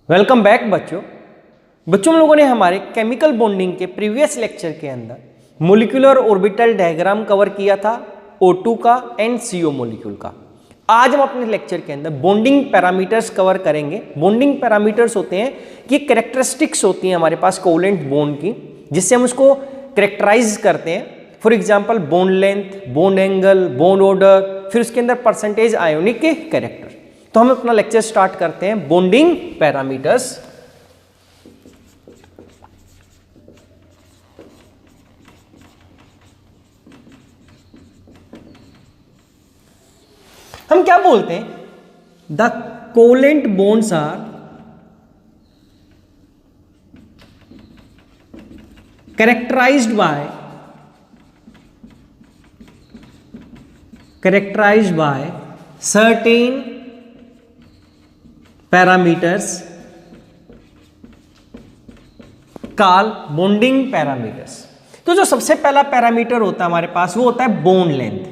Welcome back बच्चों। हम लोगों ने हमारे केमिकल बॉन्डिंग के प्रीवियस लेक्चर के अंदर मोलिकुलर ऑर्बिटल डायग्राम कवर किया था O2 का एंड CO मोलिक्यूल का। आज हम अपने लेक्चर के अंदर बॉन्डिंग पैरामीटर्स कवर करेंगे। बॉन्डिंग पैरामीटर्स होते हैं कि कैरेक्टरिस्टिक्स होती हैं हमारे पास कोवलेंट बॉन्ड की, जिससे हम उसको कैरेक्टराइज करते हैं। For example bond length, bond angle, bond order, फिर उसके अंदर परसेंटेज आयोनिक के कैरेक्टर। तो हम अपना लेक्चर स्टार्ट करते हैं बॉन्डिंग पैरामीटर्स। हम क्या बोलते हैं? The covalent bonds are characterized by certain parameters called bonding parameters। तो जो सबसे पहला पैरामीटर होता है हमारे पास वो होता है बॉन्ड लेंथ।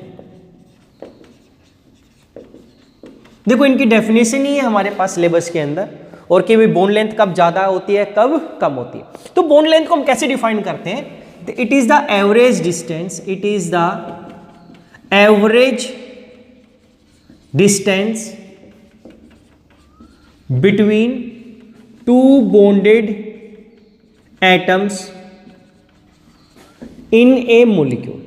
देखो इनकी डेफिनेशन ही है हमारे पास सिलेबस के अंदर, और कि भी बॉन्ड लेंथ कब ज्यादा होती है कब कम होती है। तो बॉन्ड लेंथ को हम कैसे डिफाइन करते हैं? It is the average distance, it is the average distance between two bonded atoms in a molecule.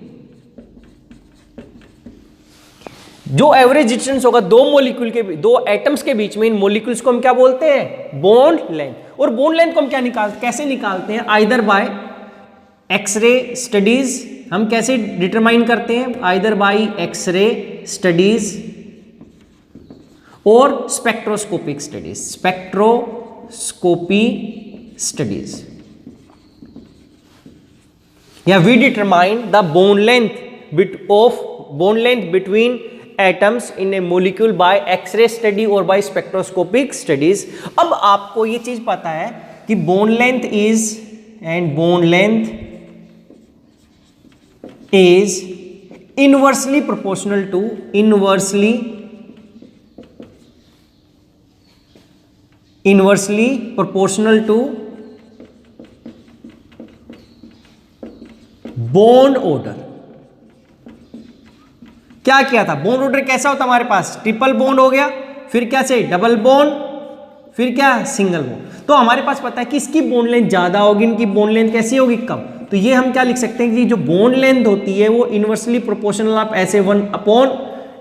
जो एवरेज डिस्टेंस होगा दो मोलिक्यूल के, दो एटम्स के बीच में, इन मोलिक्यूल्स को हम क्या बोलते हैं? Bond length. और बॉन्ड लेंथ को हम कैसे निकालते हैं? Either by X ray studies. हम कैसे डिटरमाइन करते हैं? आइदर बाय एक्सरे स्टडीज और स्पेक्ट्रोस्कोपिक स्टडीज। स्पेक्ट्रोस्कोपी स्टडीज, या we determine the bond length between atoms in a molecule by X ray study और बाय स्पेक्ट्रोस्कोपिक स्टडीज। अब आपको ये चीज पता है कि bond length is inversely proportional to bond order. क्या किया था? बॉन्ड ऑर्डर कैसा होता हमारे पास? ट्रिपल बॉन्ड हो गया, फिर क्या से डबल बॉन्ड, फिर क्या सिंगल बॉन्ड। तो हमारे पास पता है कि इसकी बॉन्ड लेंथ ज्यादा होगी, इनकी बॉन्ड लेंथ कैसी होगी? कम। तो ये हम क्या लिख सकते हैं कि जो बॉन्ड लेंथ होती है वो इनवर्सली प्रोपोर्शनल, आप ऐसे 1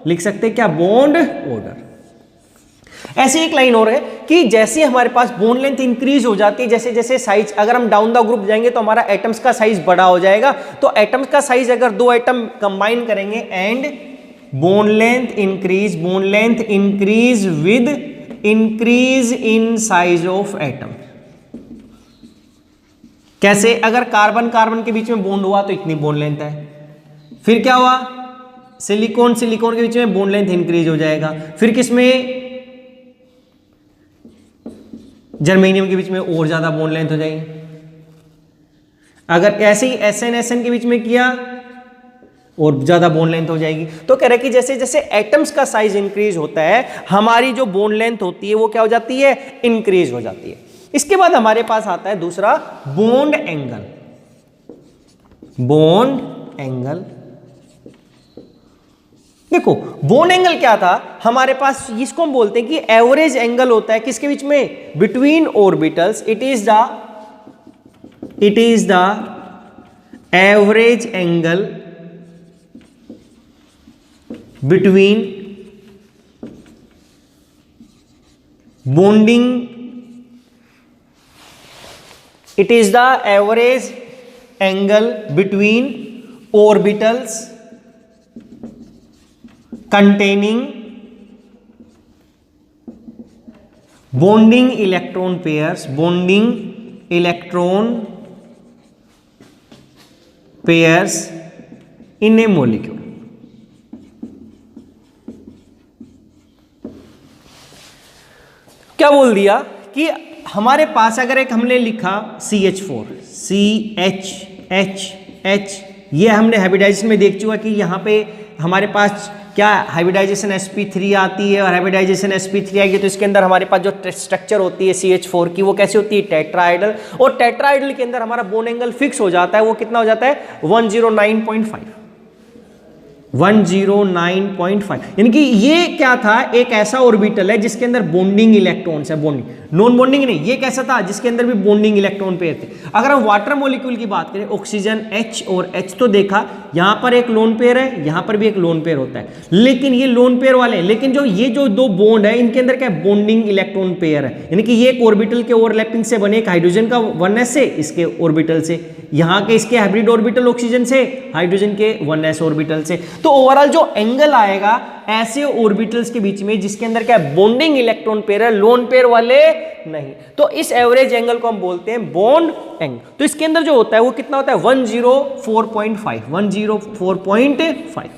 लिख सकते हैं क्या? Bond order. ऐसी एक लाइन और है कि जैसे हमारे पास बॉन्ड लेंथ इंक्रीज हो जाती है, जैसे जैसे साइज, अगर हम डाउन द ग्रुप जाएंगे तो हमारा एटम्स का साइज बड़ा हो जाएगा। तो एटम्स का साइज अगर दो एटम कंबाइन करेंगे and bond length increase with increase in size of atom। कैसे? अगर कार्बन कार्बन के बीच में बॉन्ड हुआ तो इतनी बॉन्ड लेंथ है, फिर क्या हुआ? सिलिकॉन के बीच में बॉन्ड लेंथ इंक्रीज हो जाएगा, फिर किसमें? जर्मेनियम के बीच में और ज्यादा बॉन्ड लेंथ हो जाएगी। अगर ऐसे ही SN के बीच में किया और ज्यादा बॉन्ड लेंथ हो जाएगी। तो कह रहे कि जैसे जैसे एटम्स का साइज इंक्रीज होता है, हमारी जो बॉन्ड लेंथ होती है वो क्या हो जाती है? इंक्रीज हो जाती है। इसके बाद हमारे पास आता है दूसरा बॉन्ड एंगल। देखो बॉन्ड एंगल क्या था हमारे पास? इसको हम बोलते हैं कि एवरेज एंगल होता है किसके बीच में? Between orbitals. It is the average angle between bonding, it is the average angle between orbitals containing bonding electron pairs in a molecule। क्या बोल दिया कि हमारे पास अगर एक हमने लिखा CH4, ये हमने हाइब्रिडाइजेशन में देख चुका कि यहाँ पे हमारे पास क्या हाइब्रिडाइजेशन sp3 आती है, और हाइब्रिडाइजेशन sp3 आएगी तो इसके अंदर हमारे पास जो स्ट्रक्चर होती है CH4 की वो कैसी होती है, टेट्राहाइड्रल, और टेट्राहाइड्रल के अंदर हमारा बोन एंगल फिक्स हो जाता है, वो कितना हो जाता है 109.5, 109.5। यानी कि ये क्या था, एक ऐसा ऑर्बिटल है जिसके अंदर बॉन्डिंग इलेक्ट्रॉन्स है, बॉन्डिंग, नॉन बॉन्डिंग नहीं, ये कैसा था जिसके अंदर भी बॉन्डिंग इलेक्ट्रॉन पेयर थे। अगर हम वाटर मॉलिक्यूल की बात करें, ऑक्सीजन H और H तो देखा, यहां पर एक लोन पेयर है, यहां पर भी एक लोन पेयर होता है, लेकिन ये लोन पेयर वाले हैं, लेकिन जो ये जो दो बॉन्ड है इनके अंदर क्या बॉन्डिंग इलेक्ट्रॉन पेयर है, यानी कि ये एक ऑर्बिटल के ओवरलैपिंग से बने, एक हाइड्रोजन का 1s से इसके ऑर्बिटल से, यहाँ के इसके हाइब्रिड ऑर्बिटल ऑक्सीजन से, हाइड्रोजन के 1s ऑर्बिटल से। तो ओवरऑल जो एंगल आएगा ऐसे ऑर्बिटल्स के बीच में जिसके अंदर क्या बॉन्डिंग इलेक्ट्रॉन पेयर है, लोन पेयर वाले नहीं, तो इस एवरेज एंगल को हम बोलते हैं बॉन्ड एंगल। तो इसके अंदर जो होता है वो कितना होता है 104.5, 104.5।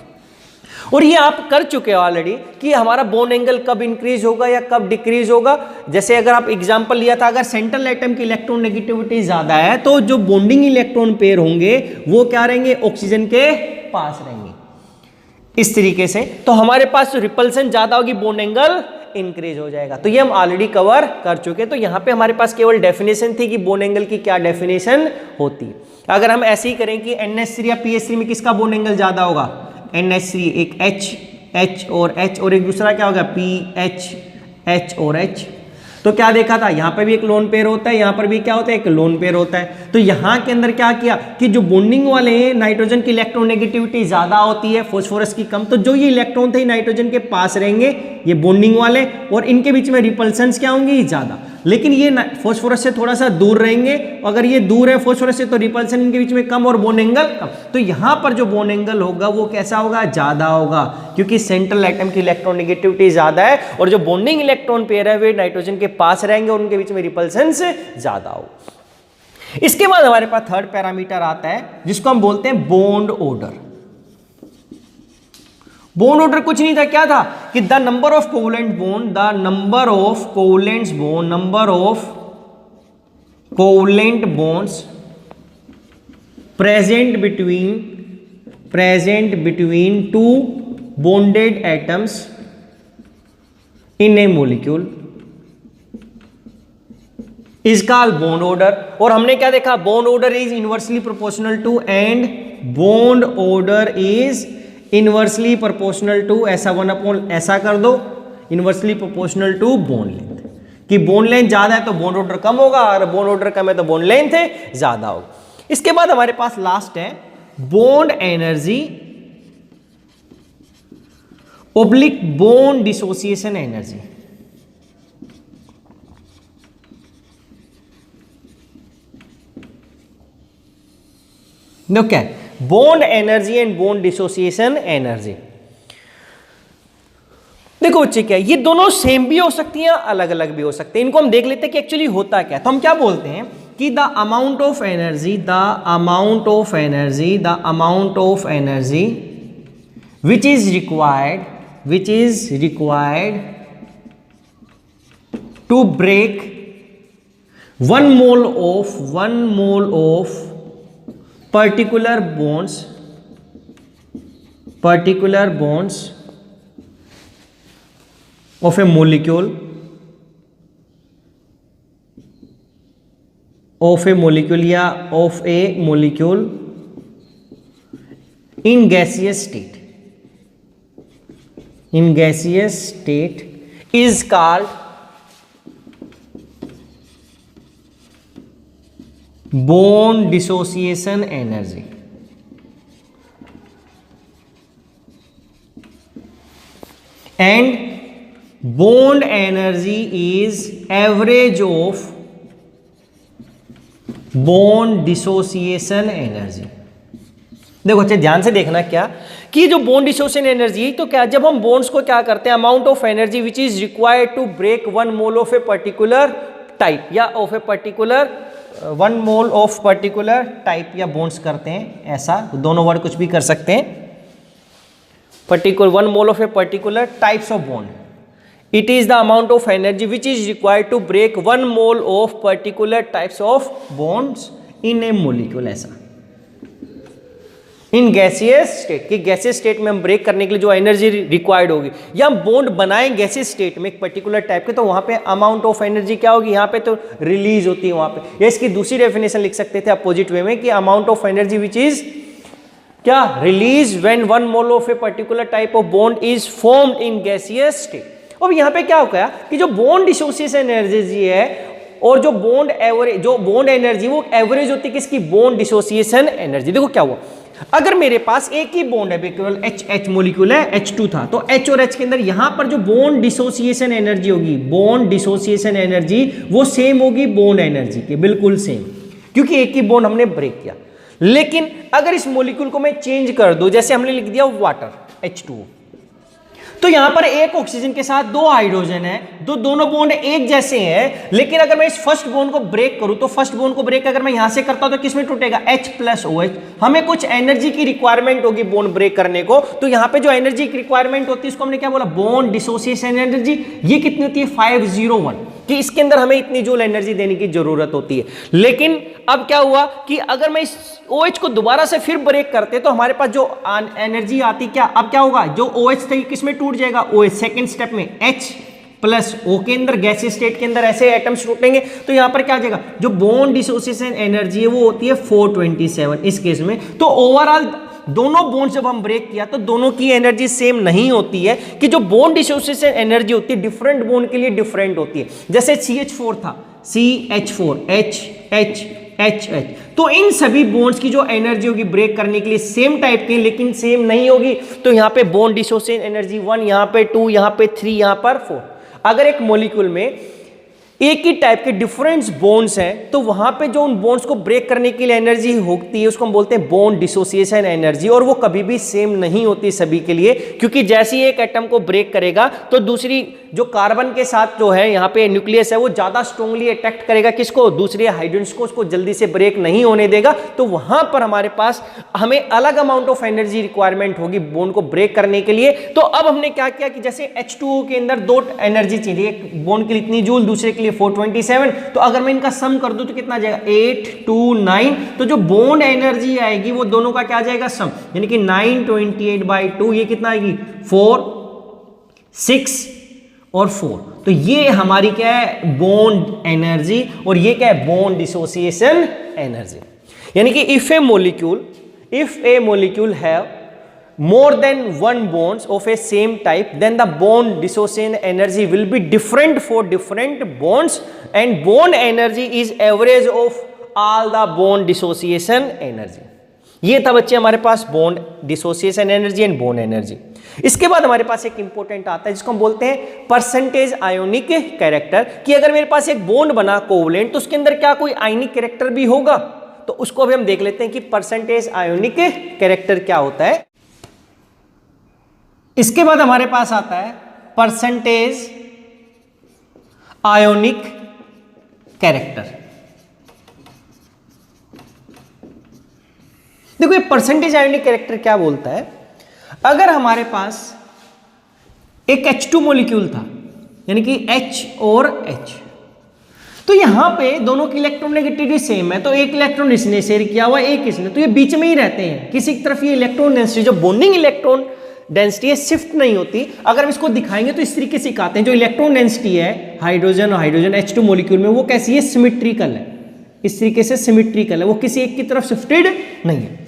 और ये आप कर चुके हो ऑलरेडी कि हमारा बोन एंगल कब इंक्रीज होगा या कब डिक्रीज होगा। जैसे अगर आप एग्जांपल लिया था, अगर सेंट्रल एटम की इलेक्ट्रॉन नेगेटिविटी ज्यादा है तो जो बॉन्डिंग इलेक्ट्रॉन पेयर होंगे वो क्या रहेंगे, ऑक्सीजन के पास रहेंगे, इस तरीके से। तो हमारे पास जो रिपल्सन ज्यादा होगी बोन एंगल इंक्रीज हो जाएगा। तो ये हम ऑलरेडी कवर कर चुके। तो यहां पे हमारे पास केवल डेफिनेशन थी कि बोन एंगल की क्या डेफिनेशन होती है। अगर हम ऐसे ही करें कि NH3 या PH3 में किसका बोन एंगल ज्यादा होगा, NH3 एक H और H और एक दूसरा क्या होगा PH, H और H। तो क्या देखा था, यहां पर भी एक लोन पेयर होता है, यहां पर भी क्या होता है, एक लोन पेयर होता है। तो यहां के अंदर क्या किया कि जो बॉन्डिंग वाले हैं नाइट्रोजन की इलेक्ट्रॉन नेगेटिविटी ज्यादा होती है, फास्फोरस की कम, तो जो ये इलेक्ट्रॉन थे नाइट्रोजन के पास रहेंगे ये बॉन्डिंग वाले, और इनके बीच में रिपल्सन्स क्या होंगी ज्यादा। लेकिन ये फास्फोरस से थोड़ा सा दूर रहेंगे, अगर ये दूर है फास्फोरस से तो रिपल्सन इनके बीच में कम और बोन एंगल कम। तो यहां पर जो बोन एंगल होगा वो कैसा होगा, ज्यादा होगा, क्योंकि सेंट्रल एटम की इलेक्ट्रॉन नेगेटिविटी ज्यादा है और जो बॉन्डिंग इलेक्ट्रॉन पेयर है वे नाइट्रोजन के पास रहेंगे और उनके बीच में रिपल्सन ज्यादा होगा। इसके बाद हमारे पास थर्ड पैरामीटर आता है जिसको हम बोलते हैं बॉन्ड ऑर्डर। बॉन्ड ऑर्डर कुछ नहीं था, क्या था कि the number of covalent bond, the number of covalents bond, number of covalent bonds present between two bonded atoms in a molecule is called bond order. और हमने क्या देखा, bond order is inversely proportional to, and bond order is inversely proportional to, ऐसा 1 ऐसा कर दो, inversely proportional to bond length, कि bond length ज्यादा है तो बॉन्ड ऑर्डर कम होगा, और बॉन्ड ऑर्डर कम है तो बॉन्ड लेंथ ज्यादा होगा। इसके बाद हमारे पास लास्ट है bond energy oblique bond dissociation energy. देखो क्या है, bond energy and bond dissociation energy. देखो बच्चे क्या है, ये दोनों सेम भी हो सकती हैं, अलग अलग भी हो सकते हैं। इनको हम देख लेते हैं कि एक्चुअली होता क्या है। तो हम क्या बोलते हैं कि the amount of energy, the amount of energy, the amount of energy which is required to break 1 mole of particular bonds of a molecule या of a molecule in gaseous state is called bond dissociation energy। and bond energy is average of bond dissociation energy। देखो अच्छा ध्यान से देखना क्या कि जो bond dissociation energy, तो क्या जब हम बॉन्ड्स को क्या करते हैं, amount of energy which is required to break 1 mole of a particular type या of a particular 1 mole of particular type या बॉन्ड्स करते हैं, ऐसा दोनों वर्ड कुछ भी कर सकते हैं। Particular 1 mole of a particular types of bond, it is the amount of energy which is required to break 1 mole of particular types of bonds in a molecule, ऐसा। इन गैसियस स्टेट, कि gaseous state में हम break करने के लिए जो energy required होगी, या हम बॉन्ड बनाएं गैसियस स्टेट में एक पर्टिकुलर टाइप के, तो वहां पे अमाउंट ऑफ एनर्जी क्या होगी, यहाँ पे तो रिलीज होती है वहां पे। या इसकी दूसरी डेफिनेशन लिख सकते थे अपोजिट वे में कि amount of energy which is क्या, release when 1 mole of a particular type of bond is formed in gaseous state. अब यहाँ पे क्या होगा कि जो बॉन्ड डिसोसिएशन एनर्जी है और जो बॉन्ड एवरेज, जो बॉन्ड एनर्जी वो एवरेज होती है किसकी, बॉन्ड डिसोसिएशन एनर्जी। देखो क्या हुआ, अगर मेरे पास एक ही बॉन्ड है, केवल H मॉलिक्यूल है, H2 था, तो H और H के अंदर यहां पर जो बॉन्ड डिसोसिएशन एनर्जी होगी, बॉन्ड डिसोसिएशन एनर्जी वो सेम होगी बॉन्ड एनर्जी के, बिल्कुल सेम, क्योंकि एक ही बॉन्ड हमने ब्रेक किया। लेकिन अगर इस मॉलिक्यूल को मैं चेंज कर दूं, जैसे हमने लिख दिया वाटर H2O, तो यहां पर एक ऑक्सीजन के साथ 2 हाइड्रोजन है, दोनों बॉन्ड एक जैसे हैं, लेकिन अगर मैं इस फर्स्ट बॉन्ड को ब्रेक करूं, तो फर्स्ट बॉन्ड को ब्रेक अगर मैं यहां से करता हूं तो किसमें टूटेगा, H+OH। हमें कुछ एनर्जी की रिक्वायरमेंट होगी बॉन्ड ब्रेक करने को, तो यहां पे जो एनर्जी की रिक्वायरमेंट होती है इसको हमने क्या बोला, बॉन्ड डिसोसिएशन एनर्जी। ये कितनी होती है, 501, कि इसके अंदर हमें इतनी जूल एनर्जी देने की जरूरत होती है। लेकिन अब क्या हुआ कि अगर मैं इस OH को दोबारा से फिर ब्रेक करते तो हमारे पास जो एनर्जी आती, क्या अब क्या होगा, जो OH था किस में टूट जाएगा, OH सेकंड स्टेप में H+O के अंदर, गैसीय स्टेट के अंदर ऐसे एटम्स टूटेंगे, तो यहां पर क्या आ जाएगा, जो बॉन्ड डिसोसिएशन एनर्जी है वो होती है 427 इस केस में। तो ओवरऑल दोनों बॉन्ड जब हम ब्रेक किया तो दोनों की एनर्जी सेम नहीं होती है, कि जो बॉन्ड डिसोसिएशन एनर्जी होती है डिफरेंट बॉन्ड के लिए डिफरेंट होती है। जैसे CH4 था, CH4 H, तो इन सभी बॉन्ड्स की जो एनर्जी होगी ब्रेक करने के लिए सेम टाइप की, लेकिन सेम नहीं होगी। तो यहाँ पे बॉन्ड डिसोसिएशन एनर्जी 1, यहाँ पे 2, यहाँ पे 3, यहाँ पर 4। अगर एक मॉलिक्यूल में एक ही टाइप के डिफरेंट बॉन्ड्स हैं, तो वहां पे जो उन बॉन्ड्स को ब्रेक करने के लिए एनर्जी होती है उसको हम बोलते हैं बॉन्ड डिसोसिएशन एनर्जी, और वो कभी भी सेम नहीं होती सभी के लिए, क्योंकि जैसे ही एक एटम को ब्रेक करेगा तो दूसरी जो कार्बन के साथ जो है यहाँ पे न्यूक्लियस है वो ज्यादा स्ट्रांगली अट्रैक्ट करेगा किसको, दूसरे हाइड्रोजन्स को, उसको जल्दी से ब्रेक नहीं होने देगा। तो वहां पर हमारे पास हमें अलग अमाउंट ऑफ एनर्जी रिक्वायरमेंट होगी बॉन्ड को ब्रेक करने के लिए। तो अब हमने क्या किया कि जैसे H2O के अंदर 2 एनर्जी चाहिए, एक बॉन्ड के लिए इतनी जूल, दूसरे के लिए 427, तो अगर मैं इनका सम कर दूं तो कितना आ जाएगा, 8, 2, 9। तो जो बॉन्ड एनर्जी आएगी वो दोनों का क्या आ जाएगा, सम, यानी कि 928/2, ये कितना आएगी, 4, 6 और 4। तो ये हमारी क्या है, बॉन्ड एनर्जी, और ये क्या है, बॉन्ड डिसोसिएशन एनर्जी। यानी कि if A molecule have more than 1 bonds of a same type, then the bond dissociation energy will be different for different bonds, and bond energy is average of all the bond dissociation energy। ये था बच्चे हमारे पास bond dissociation energy and bond energy. इसके बाद हमारे पास एक important आता है जिसको हम बोलते हैं परसेंटेज आयोनिक कैरेक्टर, कि अगर मेरे पास एक बॉन्ड बना कोवलेंट तो उसके अंदर क्या कोई आयनिक कैरेक्टर भी होगा, तो उसको भी हम देख लेते हैं कि परसेंटेज आयोनिक कैरेक्टर क्या होता है। इसके बाद हमारे पास आता है परसेंटेज आयोनिक कैरेक्टर। देखो ये परसेंटेज आयोनिक कैरेक्टर क्या बोलता है, अगर हमारे पास एक H2 मॉलिक्यूल था, यानी कि H और H, तो यहां पे दोनों की इलेक्ट्रोनेगेटिविटी सेम है, तो एक इलेक्ट्रॉन इसने शेयर किया हुआ, एक इसने, तो ये बीच में ही रहते हैं, किसी की तरफ ये इलेक्ट्रॉन डेंसिटी, जो बॉन्डिंग इलेक्ट्रॉन डेंसिटी है, शिफ्ट नहीं होती। अगर हम इसको दिखाएंगे तो इस तरीके से दिखाते हैं, जो इलेक्ट्रॉन डेंसिटी है हाइड्रोजन और हाइड्रोजन H2 मॉलिक्यूल में, वो कैसी है, सिमेट्रिकल है, इस तरीके से सिमेट्रिकल है, वो किसी एक की तरफ शिफ्टेड नहीं है।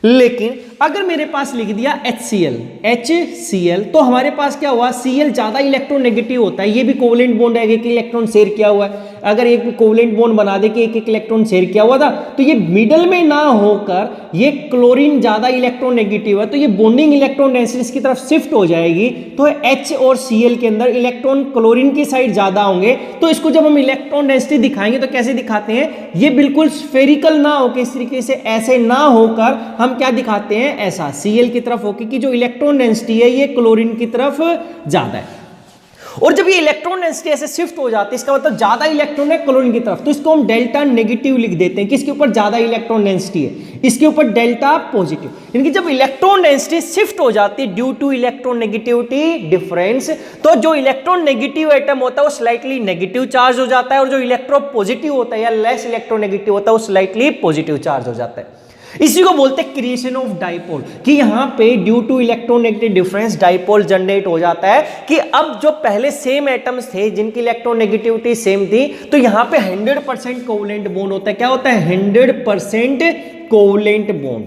लेकिन अगर मेरे पास लिख दिया HCl, तो हमारे पास क्या हुआ, Cl ज्यादा इलेक्ट्रॉन नेगेटिव होता है, ये भी कोवलेंट बॉन्ड है, एक इलेक्ट्रॉन शेयर किया हुआ है। अगर एक कोवलेंट बॉन्ड बना दे कि एक इलेक्ट्रॉन शेयर किया हुआ था, तो ये मिडल में ना होकर ये क्लोरीन ज्यादा इलेक्ट्रॉन नेगेटिव है, तो ये बॉन्डिंग इलेक्ट्रॉन डेंसिटी की तरफ शिफ्ट हो जाएगी, तो H और Cl के अंदर इलेक्ट्रॉन क्लोरीन की साइड ज्यादा होंगे। तो इसको जब हम इलेक्ट्रॉन डेंसिटी दिखाएंगे तो कैसे दिखाते हैं, ये बिल्कुल स्फेरिकल ना होकर इस तरीके से ऐसे ना होकर हम क्या दिखाते हैं, ऐसा Cl की तरफ होकर कि जो इलेक्ट्रॉन डेंसिटी है ये क्लोरीन की तरफ ज्यादा है। और जब ये इलेक्ट्रॉन डेंसिटी ऐसे शिफ्ट हो जाती है, इसका मतलब ज्यादा इलेक्ट्रॉन है क्लोरीन की तरफ, तो इसको हम डेल्टा नेगेटिव लिख देते हैं, किसके ऊपर ज्यादा इलेक्ट्रॉन डेंसिटी है, इसके ऊपर डेल्टा पॉजिटिव। यानी कि जब इलेक्ट्रॉन डेंसिटी शिफ्ट हो जाती है due two electron negativity difference, तो जो इलेक्ट्रॉन नेगेटिव एटम होता है वो स्लाइटली नेगेटिव चार्ज हो जाता है, और जो इलेक्ट्रो पॉजिटिव होता है या लेस इलेक्ट्रो नेगेटिव होता है वो स्लाइटली पॉजिटिव चार्ज हो जाता है। इसी को बोलते हैं क्रिएशन ऑफ डाइपोल, कि यहां पे due to electronegative difference dipole generate हो जाता है। कि अब जो पहले सेम एटम्स थे जिनकी इलेक्ट्रोनेगेटिविटी सेम थी, तो यहां पे 100% कोवलेंट बॉन्ड होता है। क्या होता है? 100% कोवलेंट बॉन्ड।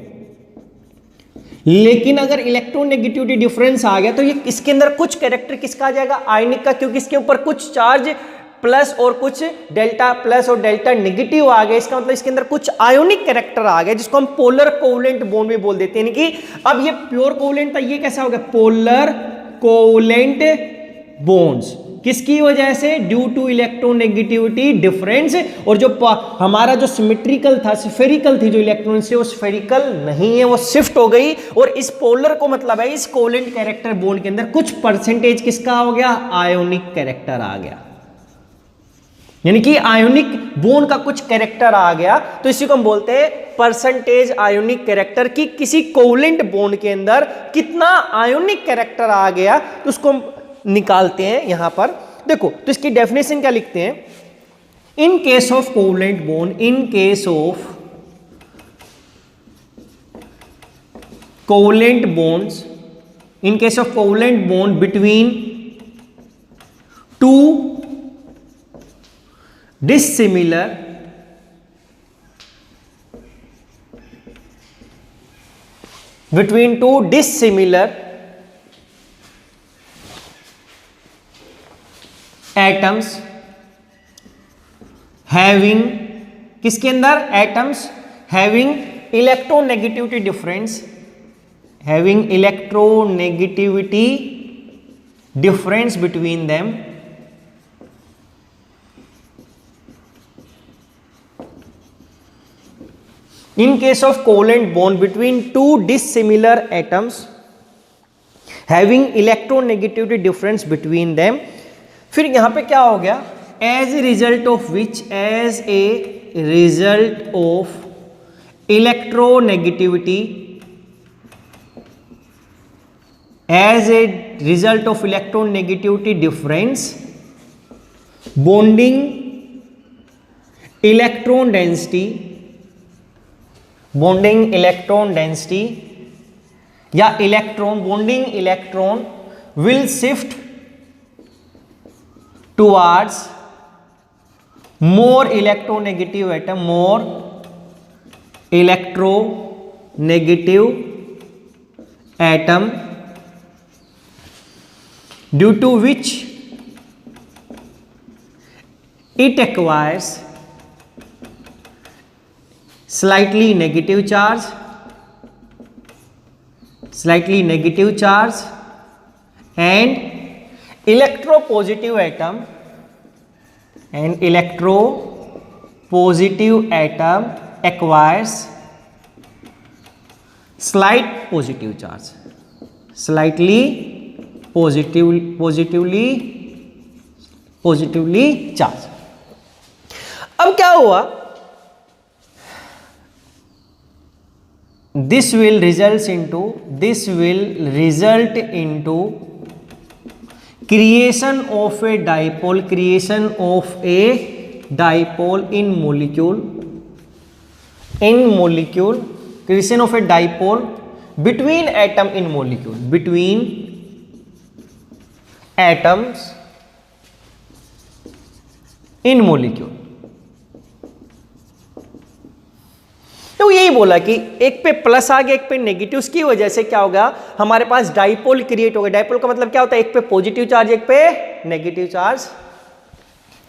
लेकिन अगर इलेक्ट्रोनेगेटिविटी डिफरेंस आ गया तो ये इसके अंदर कुछ कैरेक्टर किसका आ जाएगा? आयनिक का, क्योंकि इसके ऊपर कुछ चार्ज प्लस और कुछ डेल्टा प्लस और डेल्टा नेगेटिव आ गया। इसका मतलब इसके अंदर कुछ आयोनिक कैरेक्टर आ गया, जिसको हम पोलर कोवलेंट बॉन्ड भी बोल देते हैं। यानी कि अब ये प्योर कोवलेंट था, ये कैसा हो गया? Polar covalent bonds. किसकी वजह से? Due to electronegativity difference. और जो हमारा जो सिमेट्रिकल था, स्फेरिकल थी जो इलेक्ट्रॉन से, वो स्फेरिकल नहीं है, वो शिफ्ट हो गई। और इस पोलर को मतलब है इस कोवलेंट कैरेक्टर बॉन्ड के अंदर कुछ परसेंटेज किसका हो गया? आयोनिक कैरेक्टर आ गया। यानी कि आयोनिक बॉन्ड का कुछ कैरेक्टर आ गया, तो इसी को हम बोलते हैं परसेंटेज आयोनिक कैरेक्टर। कि किसी कोवलेंट बॉन्ड के अंदर कितना आयोनिक कैरेक्टर आ गया, तो उसको हम निकालते हैं यहां पर। देखो तो इसकी डेफिनेशन क्या लिखते हैं? इन case of covalent bond, in case of covalent bonds, in case of covalent bond between two dissimilar between two dissimilar atoms having, किसके अंदर? atoms having electronegativity difference, having electronegativity difference between them, in case of covalent bond between two dissimilar atoms having electronegativity difference between them, फिर यहां पे क्या हो गया? as a result of which, as a result of electronegativity, as a result of electronegativity difference, bonding electron density, bonding electron density या electron, bonding electron will shift towards more electronegative atom, more electronegative atom, due to which it acquires slightly negative charge and electropositive atom, acquires slight positive charge, slightly positively charge। अब क्या हुआ? this will result into creation of a dipole in molecule, creation of a dipole between atom in molecule, between atoms in molecule। तो यही बोला कि एक पे plus आ गया, एक पे नेगेटिव, की वजह से क्या होगा? हमारे पास डाइपोल क्रिएट हो गया। डाइपोल का मतलब क्या होता है? एक पे पॉजिटिव चार्ज, एक पे negative charge.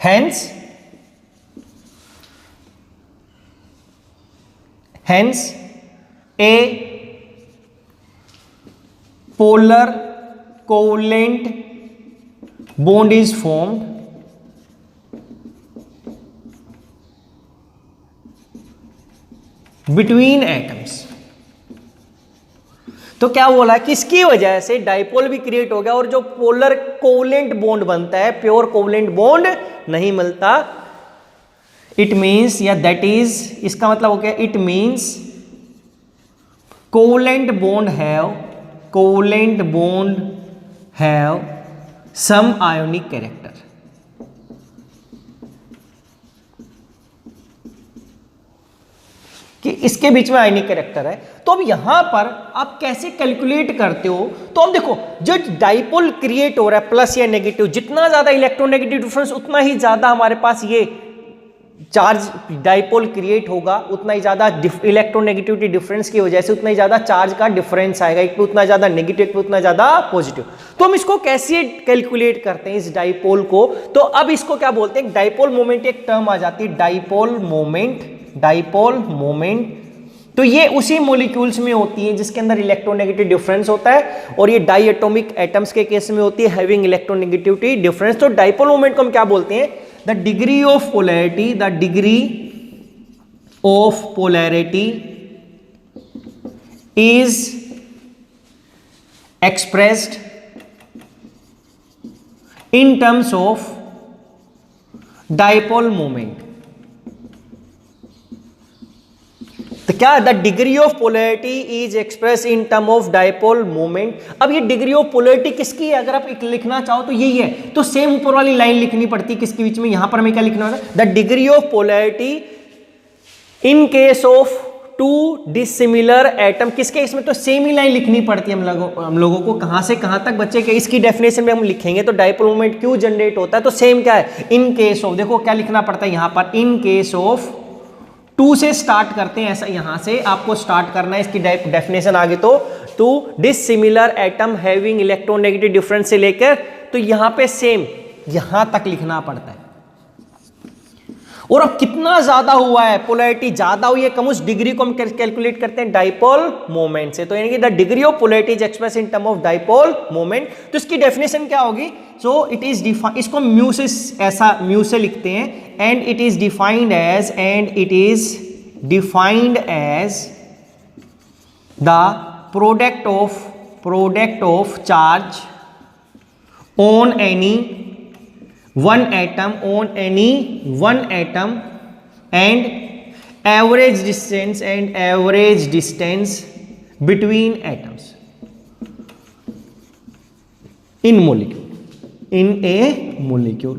Hence A polar covalent bond is formed between atoms. तो क्या बोला कि इसकी वजह से डाइपोल भी क्रिएट हो गया, और जो पोलर कोवलेंट बॉन्ड बनता है, प्योर कोवलेंट बॉन्ड नहीं मिलता। इट मीन्स, या दैट इज, इसका मतलब हो गया, it means covalent bond have some ionic character. कि इसके बीच में आयनिक कैरेक्टर है। तो अब यहां पर आप कैसे कैलकुलेट करते हो, तो अब देखो जो डाइपोल क्रिएट हो रहा है प्लस या नेगेटिव, जितना ज्यादा इलेक्ट्रोनेगेटिव डिफरेंस उतना ही ज्यादा हमारे पास ये चार्ज डाइपोल क्रिएट होगा, उतना ही ज्यादा इलेक्ट्रोनेगेटिविटी डिफरेंस की वजह से उतना ही ज्यादा चार्ज का डिफरेंस आएगा, एक पे उतना ज्यादा नेगेटिव, एक पे उतना ज्यादा पॉजिटिव। तो हम इसको कैसे कैलकुलेट करते हैं इस डाइपोल को, तो अब इसको क्या बोलते हैं, डाइपोल मोमेंट एक टर्म आ जाती है, डाइपोल मोमेंट। डाइपोल मोमेंट तो ये उसी मॉलिक्यूल्स में होती है जिसके अंदर इलेक्ट्रोनेगेटिव डिफरेंस होता है, और ये डाई एटॉमिक एटम्स के केस में होती है हैविंग इलेक्ट्रोनेगेटिविटी डिफरेंस। तो डाइपोल मोमेंट को हम क्या बोलते हैं, the degree of polarity, the degree of polarity is expressed in terms of dipole moment. तो क्या, the degree of polarity is express in term of dipole moment. अब ये डिग्री ऑफ पोलैरिटी किसकी है, अगर आप लिखना चाहो तो यही है, तो सेम ऊपर वाली लाइन लिखनी पड़ती है किसके बीच में, यहां पर हमें क्या लिखना होगा, the degree of polarity in case of to dissimilar atom. किसके इसमें तो सेम ही लाइन लिखनी पड़ती है हम लोगों को, कहां से कहां तक बच्चे के इसकी डेफिनेशन में हम लिखेंगे तो डाइपोल मोमेंट क्यों जनरेट होता है, तो सेम क्या है, इन केस ऑफ, देखो क्या लिखना पड़ता है यहां पर, इन केस ऑफ, टू से स्टार्ट करते हैं, ऐसा यहां से आपको स्टार्ट करना है, इसकी डेफिनेशन आगे तो to dissimilar atom having electronegative difference से लेकर, तो यहां पे सेम यहां तक लिखना पड़ता है। और अब कितना ज्यादा हुआ है, पोलैरिटी ज्यादा हुई है कम, उस डिग्री को हम कैलकुलेट करते हैं डाइपोल मोमेंट से। तो यानी कि the degree of polarity is express in term of dipole moment. तो इसकी डेफिनेशन क्या होगी, सो इट इज डिफाइंड, इसको म्यू से, ऐसा म्यू से लिखते हैं, and it is defined as the product of charge on any one atom and average distance between atoms in a molecule।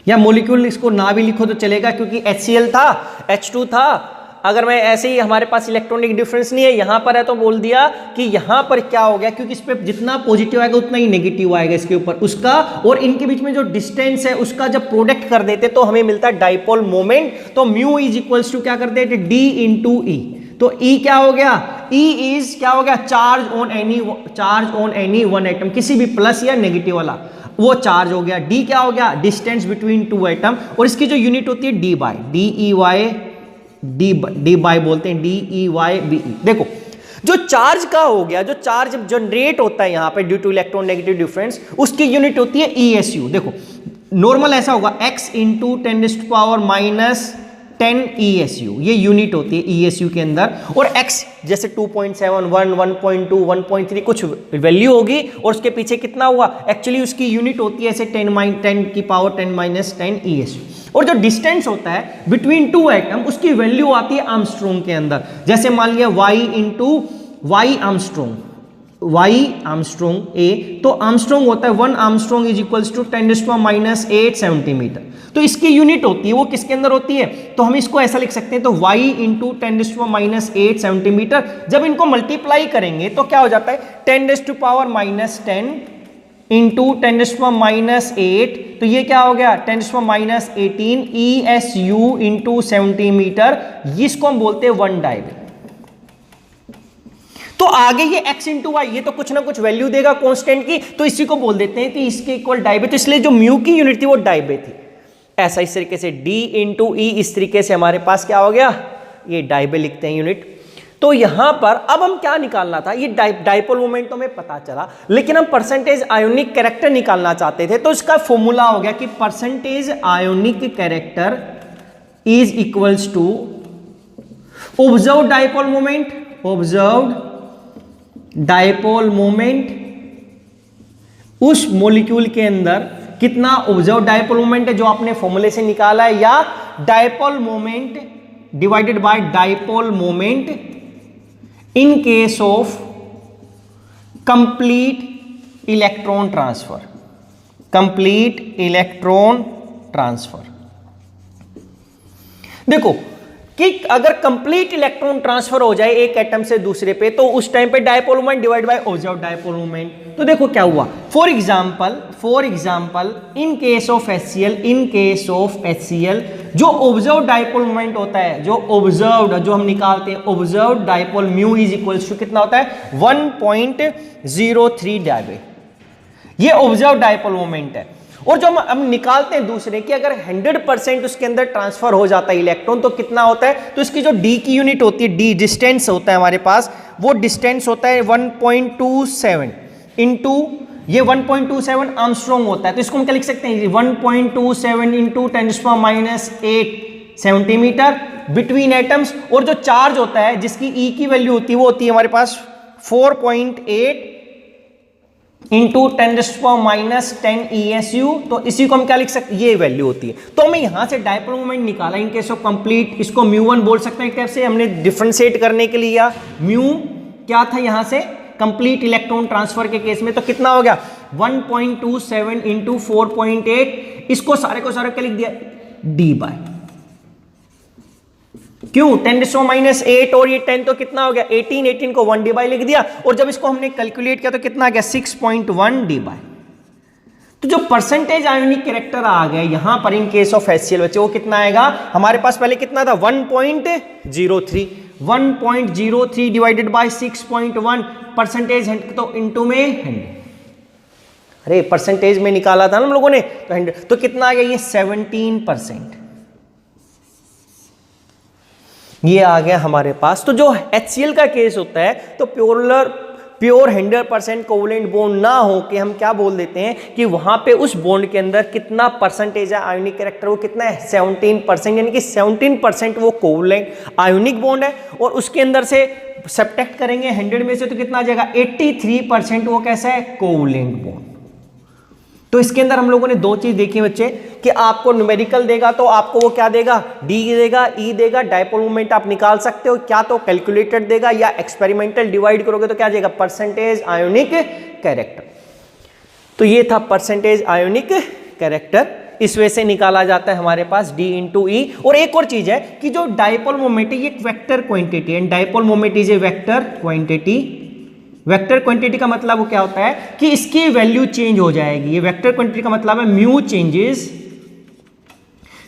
या मोलिक्यूल इसको ना भी लिखो तो चलेगा, क्योंकि HCl था, H2 था, अगर मैं ऐसे ही हमारे पास इलेक्ट्रॉनिक डिफरेंस नहीं है, यहां पर है तो बोल दिया कि यहां पर क्या हो गया, क्योंकि इस पे जितना पॉजिटिव आएगा उतना ही नेगेटिव आएगा इसके ऊपर उसका, और इनके बीच में जो डिस्टेंस है उसका जब प्रोडक्ट कर देते तो हमें मिलता है डाइपोल मोमेंट। तो म्यू इज इक्वल्स टू क्या करते हैं, डी इंटू ई। तो ई क्या हो गया, ई इज क्या हो गया, charge on any one atom, किसी भी प्लस या नेगेटिव वाला वो चार्ज हो गया। डी क्या हो गया, डिस्टेंस बिटवीन टू एटम, और इसकी जो यूनिट होती है डी बाय, डी बाय बोलते हैं, DEYBE। देखो जो चार्ज का हो गया, जो चार्ज जनरेट होता है यहां पे due two electron negative difference, उसकी यूनिट होती है ESU। देखो नॉर्मल ऐसा होगा x इंटू 10⁻⁻10 ESU, ये यूनिट होती है ESU के अंदर, और x जैसे 2.7, 1, 1.2, 1.3 कुछ वैल्यू होगी, और उसके पीछे कितना हुआ, एक्चुअली उसकी यूनिट होती है ऐसे 10⁻10⁻10 ESU। और जो डिस्टेंस होता है बिटवीन टू एटम, उसकी वैल्यू आती है आर्मस्ट्रॉन्ग के अंदर। जैसे मान लिया y into y angstrom A, तो आर्मस्ट्रॉन्ग होता है 1 angstrom is equals to 10⁻8 centimetre. तो इसकी यूनिट होती है, वो किसके अंदर होती है, तो हम इसको ऐसा लिख सकते हैं, तो y इंटू 10⁻8 सेंटीमीटर। जब इनको मल्टीप्लाई करेंगे तो क्या हो जाता है, 10⁻10 इंटू 10⁻8, तो ये क्या हो गया 10⁻18 ESU इंटू सेंटीमीटर, इसको हम बोलते हैं 1 डाइबे। तो आगे ये x इंटू वाई, ये तो कुछ ना कुछ वैल्यू देगा कांस्टेंट की, तो इसी को बोल देते हैं कि इसके इक्वल डाइबे। तो इसलिए जो म्यू की यूनिट थी वो डाइबे थी। ऐसा इस तरीके से d इंटू ई, इस तरीके से हमारे पास क्या हो गया, ये डाइबे लिखते हैं यूनिट। तो यहां पर अब हम क्या निकालना था, ये डाइपोल मोमेंट तो हमें पता चला, लेकिन हम परसेंटेज आयोनिक कैरेक्टर निकालना चाहते थे। तो इसका फॉर्मूला हो गया कि percentage ionic character is equals to observed dipole moment, dipole moment उस मॉलिक्यूल के अंदर कितना ऑब्जर्व डाइपोल मोमेंट है जो आपने फॉर्मूले से निकाला है, या dipole moment divided by dipole moment in case of complete electron transfer. देखो कि अगर कंप्लीट इलेक्ट्रॉन ट्रांसफर हो जाए एक एटम से दूसरे पे तो उस टाइम पे dipole moment divide by observed dipole moment. तो देखो क्या हुआ, for example in case of HCl जो ऑब्जर्व्ड डायपोल मोमेंट होता है, जो हम निकालते हैं observed dipole mu is equals to कितना होता है 1.03 डायवे, ये ऑब्जर्व्ड डायपोल मोमेंट है। और जो हम निकालते हैं दूसरे कि अगर 100% उसके अंदर ट्रांसफर हो जाता है इलेक्ट्रॉन तो कितना होता है, तो इसकी जो डी की यूनिट होती है, डी डिस्टेंस होता है हमारे पास, वो डिस्टेंस होता है 1.27 इंटू ये 1.27 आर्मस्ट्रॉन्ग होता है। तो इसको हम क्या लिख सकते हैं 1.27 इंटू 10⁻⁸ सेंटीमीटर बिटवीन एटम्स। और जो चार्ज होता है जिसकी ई की वैल्यू होती है वो होती है हमारे पास 4.8 इंटू 10⁻10 ESU। तो इसी को हम क्या लिख सकते हैं, ये वैल्यू होती है। तो हमें यहां से डायपोल मोमेंट निकाला इन केस ऑफ कंप्लीट, इसको μ1 बोल सकते हैं एक टाइप से, हमने डिफरेंशिएट करने के लिए म्यू क्या था यहां से कंप्लीट इलेक्ट्रॉन ट्रांसफर के केस में, तो कितना हो गया 1.27 इंटू 4.8, इसको सारे को सारे क्या लिख दिया डी बाय, क्यों 10⁻8 और ये 10 तो कितना हो गया 18 को 1 डी बाय लिख दिया। और जब इसको हमने कैलकुलेट किया तो कितना आ गया 6.1 डी बाय। तो जो परसेंटेज आयोनिक कैरेक्टर आ गया यहां पर इन केस ऑफ HCl बच्चे, वो कितना आएगा हमारे पास, पहले कितना था 1.03 डिवाइडेड बाय 6.1 परसेंटेज, तो इनटू में 100, अरे परसेंटेज में निकाला था ना हम लोगों ने, तो 100, तो कितना आ गया ये 17%, ये आ गया हमारे पास। तो जो HCl का केस होता है तो प्योर 100% कोवलेंट बॉन्ड ना हो के हम क्या बोल देते हैं कि वहां पे उस बॉन्ड के अंदर कितना परसेंटेज है आयोनिक कैरेक्टर, वो कितना है 17%, यानी कि 17% वो कोवलेंट आयोनिक बॉन्ड है। और उसके अंदर से सब्ट्रैक्ट करेंगे 100 में से तो कितना आ जाएगा 83% वो कैसा है कोवलेंट बॉन्ड। तो इसके अंदर हम लोगों ने दो चीज देखी बच्चे कि आपको न्यूमेरिकल देगा तो आपको वो क्या देगा डी देगा, ई देगा, डायपोल मोमेंट आप निकाल सकते हो क्या तो कैलकुलेटेड देगा या एक्सपेरिमेंटल डिवाइड करोगे तो क्या देगा परसेंटेज आयोनिक कैरेक्टर। तो ये था परसेंटेज आयोनिक कैरेक्टर, इस वजह से निकाला जाता है हमारे पास डी इंटू ई। और एक और चीज है कि जो डायपोल मोमेंट है ये एक वेक्टर क्वांटिटी है, dipole moment is a vector quantity. Vector quantity का मतलब वो क्या होता है कि इसकी वैल्यू चेंज हो जाएगी, ये वेक्टर क्वांटिटी का मतलब है म्यू चेंजेस,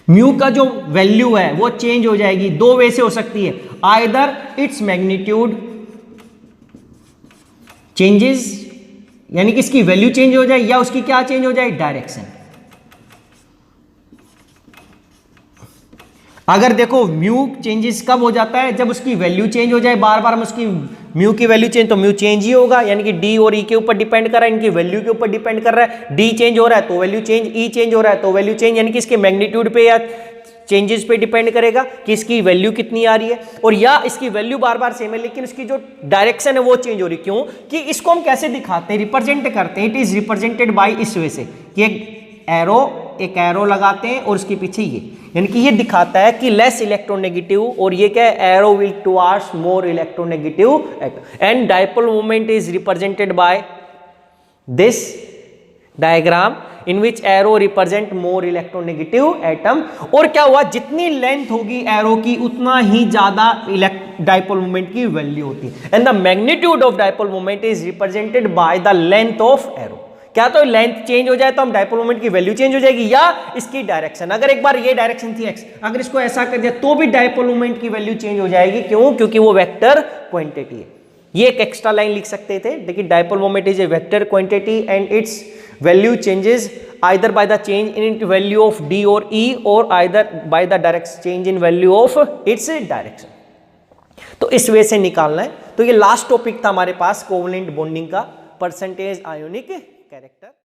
म्यू का जो वैल्यू है वो चेंज हो जाएगी। दो वे से हो सकती है, आइदर इट्स मैग्नीट्यूड चेंजेस यानी कि इसकी वैल्यू चेंज हो जाए या उसकी क्या चेंज हो जाए डायरेक्शन। अगर देखो म्यू चेंजेस कब हो जाता है जब उसकी वैल्यू चेंज हो जाए, बार बार हम उसकी म्यू की वैल्यू चेंज, तो म्यू चेंज ही होगा, यानी कि डी और ई के ऊपर डिपेंड कर रहा है, इनकी वैल्यू के ऊपर डिपेंड कर रहा है। डी चेंज हो रहा है तो वैल्यू चेंज, ई चेंज हो रहा है तो वैल्यू चेंज, यानी कि इसके मैग्नीट्यूड पे या चेंजेस पे डिपेंड करेगा कि इसकी वैल्यू कितनी आ रही है। और या इसकी वैल्यू बार बार सेम है लेकिन उसकी जो डायरेक्शन है वो चेंज हो रही है। क्यों कि इसको हम कैसे दिखाते हैं, रिप्रेजेंट करते हैं, इट इज रिप्रेजेंटेड बाय इस वजह से कि एक एरो लगाते हैं और उसके पीछे ये, यानी कि ये दिखाता है कि लेस इलेक्ट्रोनेगेटिव, और ये क्या है arrow will towards more electronegative and dipole moment is represented by this diagram in which arrow represent more electronegative atom. और क्या हुआ जितनी लेंथ होगी एरो की उतना ही ज्यादा डायपोल मोमेंट की वैल्यू होती है, and the magnitude of dipole moment is represented by the length of arrow. क्या तो लेंथ चेंज हो जाए तो हम डायपोल मोमेंट की वैल्यू चेंज हो जाएगी या इसकी डायरेक्शन, अगर एक बार ये डायरेक्शन थी x, अगर इसको ऐसा कर दिया तो भी डायपोल मोमेंट की वैल्यू चेंज हो जाएगी। क्यों क्योंकि वो वेक्टर क्वांटिटी है। ये एक एक्स्ट्रा लाइन लिख सकते थे, लेकिन dipole moment is a vector quantity and it's value changes either by the change in value of D और ई और either by the direct change in value of its direction. तो इस वे से निकालना है। तो ये लास्ट टॉपिक था हमारे पास कोवलेंट बॉन्डिंग का, परसेंटेज आयोनिक कैरेक्टर।